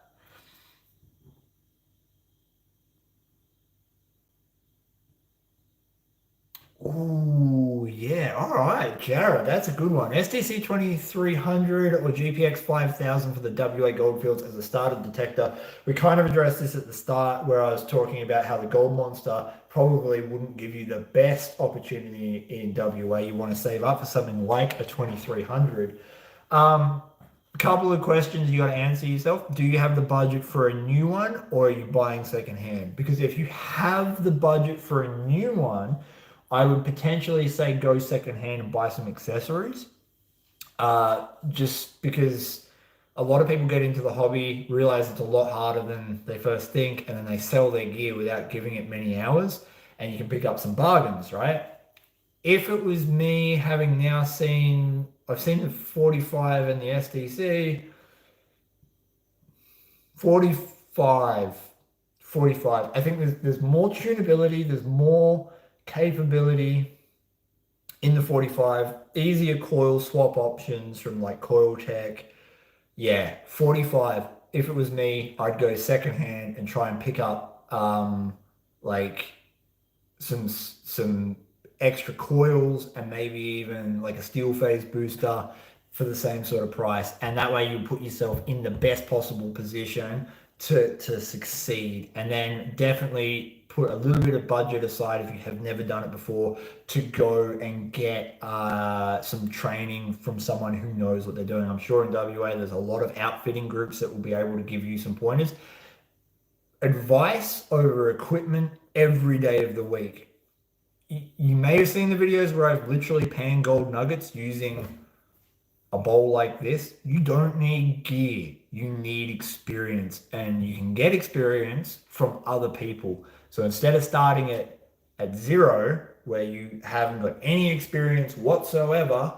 Oh, yeah. All right, Jared, that's a good one. STC 2300 or GPX 5000 for the WA Goldfields as a starter detector. We kind of addressed this at the start where I was talking about how the Gold Monster probably wouldn't give you the best opportunity in WA. You want to save up for something like a 2300. Couple of questions you got to answer yourself. Do you have the budget for a new one or are you buying secondhand? Because if you have the budget for a new one, I would potentially say go secondhand and buy some accessories. Just because a lot of people get into the hobby, realize it's a lot harder than they first think, and then they sell their gear without giving it many hours, and you can pick up some bargains, right? If it was me having now seen, I've seen the 45 and the STC, 45, 45. I think there's more tunability, there's more capability in the 45, easier coil swap options from like Coil Tech. Yeah, 45. If it was me, I'd go secondhand and try and pick up like some extra coils and maybe even like a steel phase booster for the same sort of price, and that way you put yourself in the best possible position to succeed. And then definitely put a little bit of budget aside if you have never done it before to go and get some training from someone who knows what they're doing. I'm sure in WA there's a lot of outfitting groups that will be able to give you some pointers. Advice over equipment every day of the week. You may have seen the videos where I've literally panned gold nuggets using a bowl like this. You don't need gear, you need experience, and you can get experience from other people. So instead of starting at zero, where you haven't got any experience whatsoever,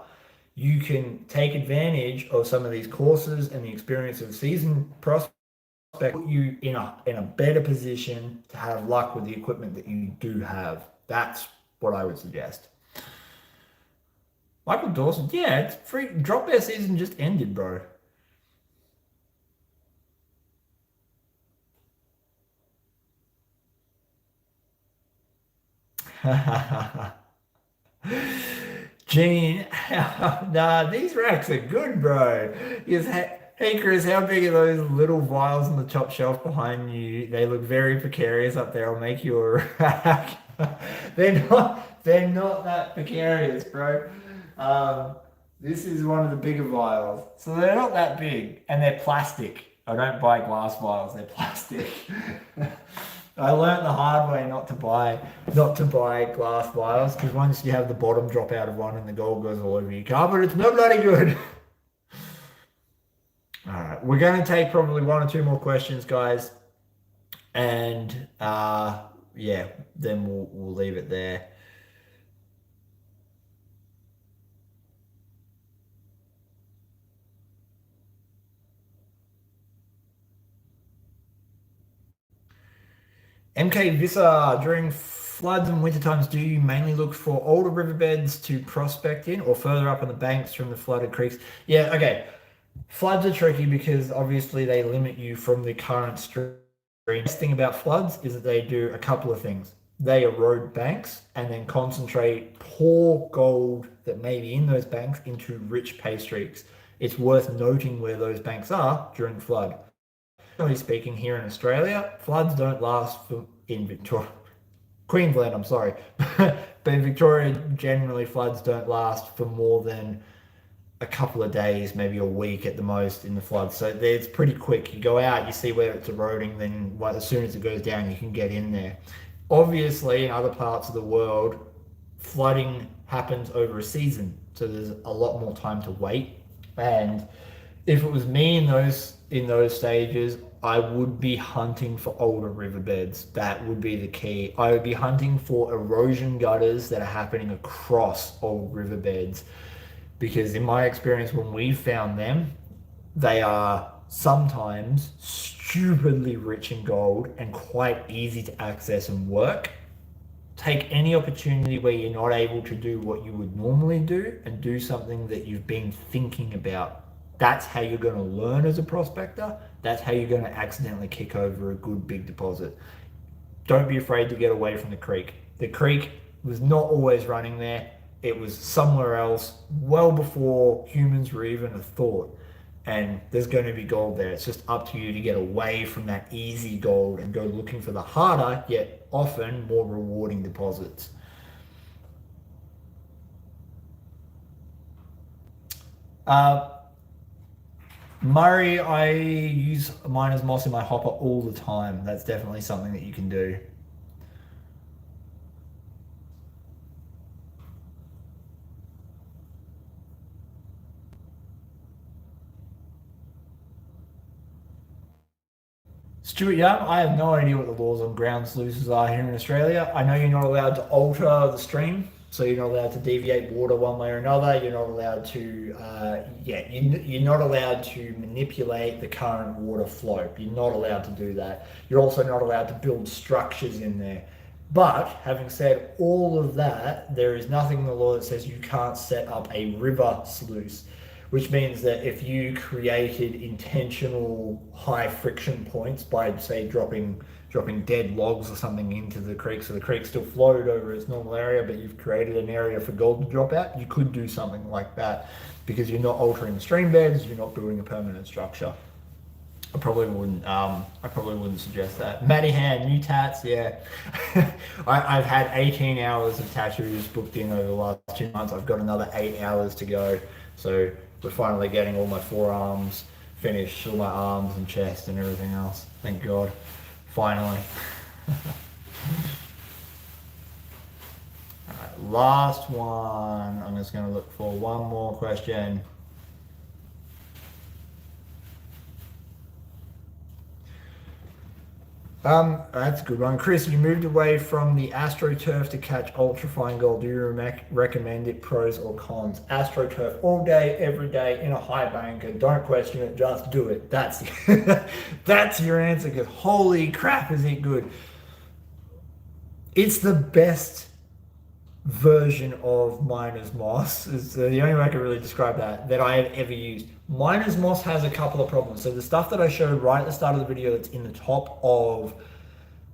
you can take advantage of some of these courses and the experience of seasoned prospects, put you in a better position to have luck with the equipment that you do have. That's what I would suggest. Michael Dawson, yeah, it's free. Drop bear season just ended, bro. Gene, nah, these racks are good, bro. Yes, hey, Chris, how big are those little vials on the top shelf behind you? They look very precarious up there. I'll make you a rack. They're not that precarious, bro. Um, this is one of the bigger vials. So they're not that big, and they're plastic. I don't buy glass vials, they're plastic. I learned the hard way not to buy glass vials because once you have the bottom drop out of one and the gold goes all over your car, but it's not bloody good. All right, we're going to take probably one or two more questions, guys, and yeah, then we'll leave it there. MK Visa, during floods and winter times, do you mainly look for older riverbeds to prospect in or further up on the banks from the flooded creeks? Yeah, okay. Floods are tricky because obviously they limit you from the current stream. The best thing about floods is that they do a couple of things. They erode banks and then concentrate poor gold that may be in those banks into rich pay streaks. It's worth noting where those banks are during flood. Generally speaking, here in Australia, floods don't last for, in Victoria, Queensland, I'm sorry, but in Victoria, generally floods don't last for more than a couple of days, maybe a week at the most in the flood. So it's pretty quick. You go out, you see where it's eroding, then as soon as it goes down, you can get in there. Obviously, in other parts of the world, flooding happens over a season, so there's a lot more time to wait. And if it was me in those stages, I would be hunting for older riverbeds. That would be the key. I would be hunting for erosion gutters that are happening across old riverbeds. Because in my experience, when we found them, they are sometimes stupidly rich in gold and quite easy to access and work. Take any opportunity where you're not able to do what you would normally do and do something that you've been thinking about. That's how you're going to learn as a prospector. That's how you're going to accidentally kick over a good big deposit. Don't be afraid to get away from the creek. The creek was not always running there. It was somewhere else well before humans were even a thought. And there's going to be gold there. It's just up to you to get away from that easy gold and go looking for the harder, yet often more rewarding deposits. Murray, I use miner's moss in my hopper all the time. That's definitely something that you can do. Stuart Young, I have no idea what the laws on ground sluices are here in Australia. I know you're not allowed to alter the stream, so you're not allowed to deviate water one way or another. You're not allowed to, you're not allowed to manipulate the current water flow. You're not allowed to do that. You're also not allowed to build structures in there. But having said all of that, there is nothing in the law that says you can't set up a river sluice, which means that if you created intentional high friction points by, say, dropping dead logs or something into the creek, so the creek still flowed over its normal area, but you've created an area for gold to drop out, you could do something like that because you're not altering the stream beds, you're not building a permanent structure. I probably wouldn't suggest that. Matty Hand, new tats, yeah. I've had 18 hours of tattoos booked in over the last 2 months. I've got another 8 hours to go. So we're finally getting all my forearms finished, all my arms and chest and everything else. Thank God. Finally. All right, last one. I'm just going to look for one more question. That's a good one. Chris, you moved away from the AstroTurf to catch ultrafine gold. Do you recommend it, pros or cons? AstroTurf all day, every day in a high banker. Don't question it, just do it. That's that's your answer, because holy crap is it good. It's the best version of miner's moss. Is the only way I can really describe that I have ever used. Miner's moss has a couple of problems. So the stuff that I showed right at the start of the video that's in the top of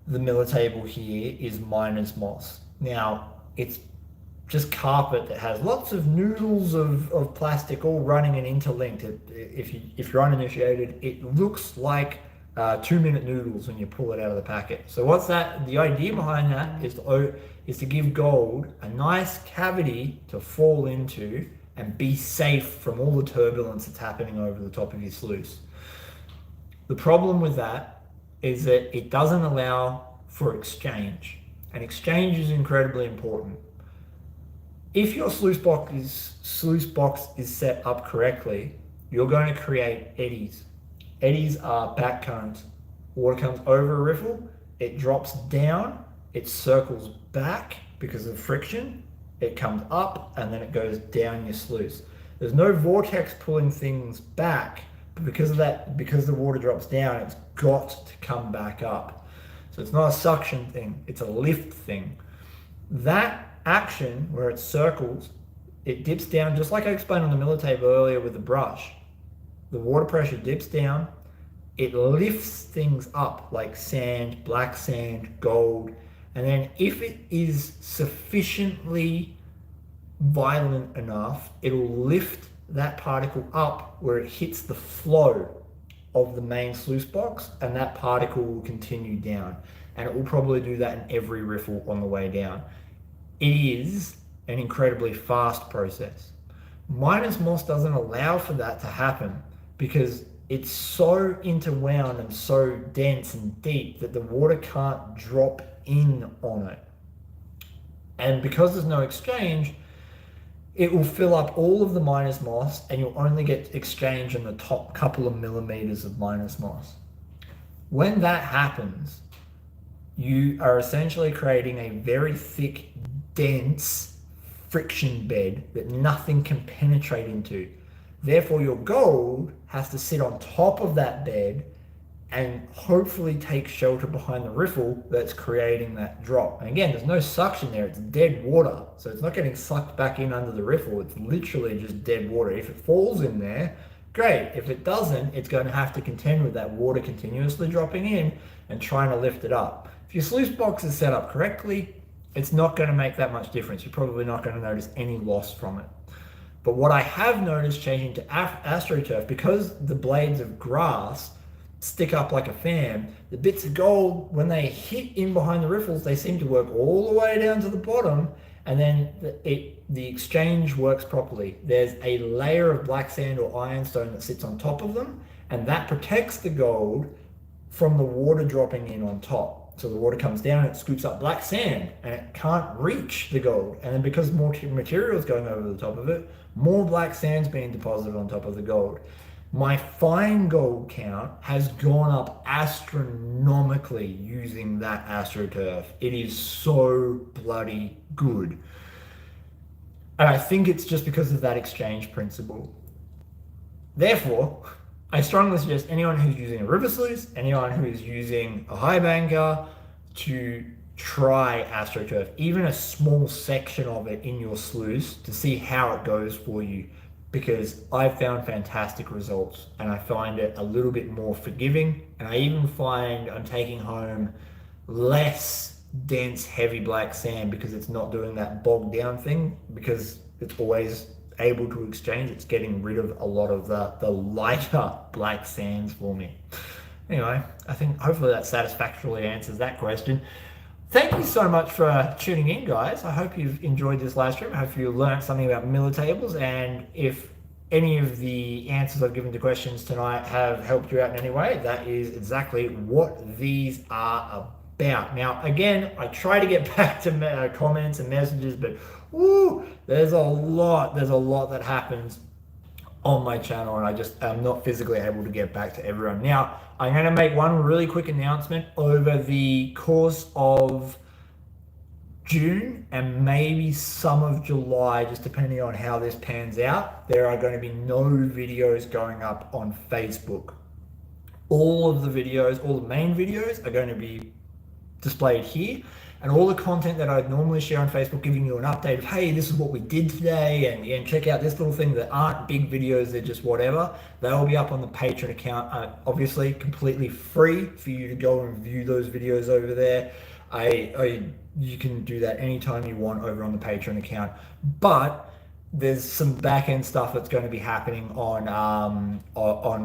the miller table here is miner's moss. Now, it's just carpet that has lots of noodles of plastic all running and interlinked. If you're uninitiated, it looks like 2-minute noodles when you pull it out of the packet. So what's that? The idea behind that is to give gold a nice cavity to fall into and be safe from all the turbulence that's happening over the top of your sluice. The problem with that is that it doesn't allow for exchange, and exchange is incredibly important. If your sluice box is set up correctly, you're going to create eddies. Eddies are back currents. Water comes over a riffle, it drops down, it circles back because of friction, it comes up, and then it goes down your sluice. There's no vortex pulling things back, but because of that, because the water drops down, it's got to come back up. So it's not a suction thing, it's a lift thing. That action where it circles, it dips down, just like I explained on the miller table earlier with the brush. The water pressure dips down, it lifts things up like sand, black sand, gold, and then if it is sufficiently violent enough, it'll lift that particle up where it hits the flow of the main sluice box, and that particle will continue down, and it will probably do that in every riffle on the way down. It is an incredibly fast process. Miner's moss doesn't allow for that to happen because it's so interwound and so dense and deep that the water can't drop in on it. And because there's no exchange, it will fill up all of the miner's moss, and you'll only get exchange in the top couple of millimeters of miner's moss. When that happens, you are essentially creating a very thick, dense friction bed that nothing can penetrate into. Therefore, your gold has to sit on top of that bed and hopefully take shelter behind the riffle that's creating that drop. And again, there's no suction there, it's dead water. So it's not getting sucked back in under the riffle, it's literally just dead water. If it falls in there, great. If it doesn't, it's going to have to contend with that water continuously dropping in and trying to lift it up. If your sluice box is set up correctly, it's not going to make that much difference. You're probably not going to notice any loss from it. But what I have noticed changing to AstroTurf, because the blades of grass stick up like a fan, the bits of gold, when they hit in behind the riffles, they seem to work all the way down to the bottom, and then the exchange works properly. There's a layer of black sand or ironstone that sits on top of them, and that protects the gold from the water dropping in on top. So the water comes down, it scoops up black sand, and it can't reach the gold. And then because more material is going over the top of it, more black sand's being deposited on top of the gold. My fine gold count has gone up astronomically using that AstroTurf. It is so bloody good. And I think it's just because of that exchange principle. Therefore, I strongly suggest anyone who's using a river sluice, anyone who is using a high banker, to try AstroTurf, even a small section of it in your sluice, to see how it goes for you, because I've found fantastic results and I find it a little bit more forgiving, and I even find I'm taking home less dense, heavy black sand because it's not doing that bogged down thing, because it's always able to exchange. It's getting rid of a lot of the lighter black sands for me. Anyway, I think hopefully that satisfactorily answers that question. Thank you so much for tuning in, guys. I hope you've enjoyed this live stream. I hope you learned something about miller tables, and if any of the answers I've given to questions tonight have helped you out in any way, that is exactly what these are about. Now, again, I try to get back to comments and messages, but there's a lot that happens on my channel, and I just am not physically able to get back to everyone. Now, I'm going to make one really quick announcement. Over the course of June and maybe some of July, just depending on how this pans out, there are going to be no videos going up on Facebook. All of the videos, all the main videos are going to be displayed here, and all the content that I'd normally share on Facebook, giving you an update of, hey, this is what we did today, and check out this little thing that aren't big videos, they're just whatever. They'll be up on the Patreon account, obviously completely free for you to go and view those videos over there. You can do that anytime you want over on the Patreon account, but there's some back-end stuff that's going to be happening on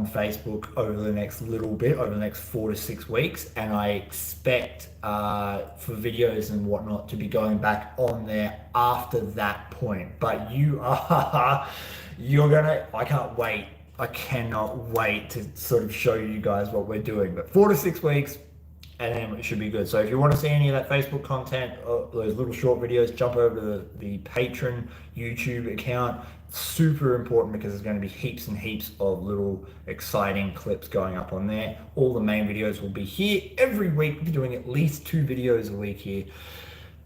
Facebook over the next little bit, over the next 4 to 6 weeks, and I expect for videos and whatnot to be going back on there after that point. But I can't wait. I cannot wait to sort of show you guys what we're doing. But 4 to 6 weeks, and then it should be good. So if you want to see any of that Facebook content, those little short videos, jump over to the Patreon YouTube account. Super important because there's going to be heaps and heaps of little exciting clips going up on there. All the main videos will be here every week. We're doing at least 2 videos a week here.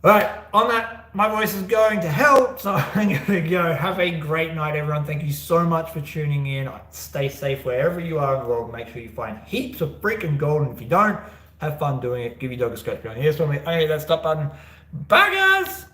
All right, on that, my voice is going to hell, so I'm going to go. Have a great night, everyone. Thank you so much for tuning in. Stay safe wherever you are in the world. Make sure you find heaps of freaking gold, and if you don't, have fun doing it. Give your dog a scratch behind the ears for me. I hit that stop button. Bye, guys!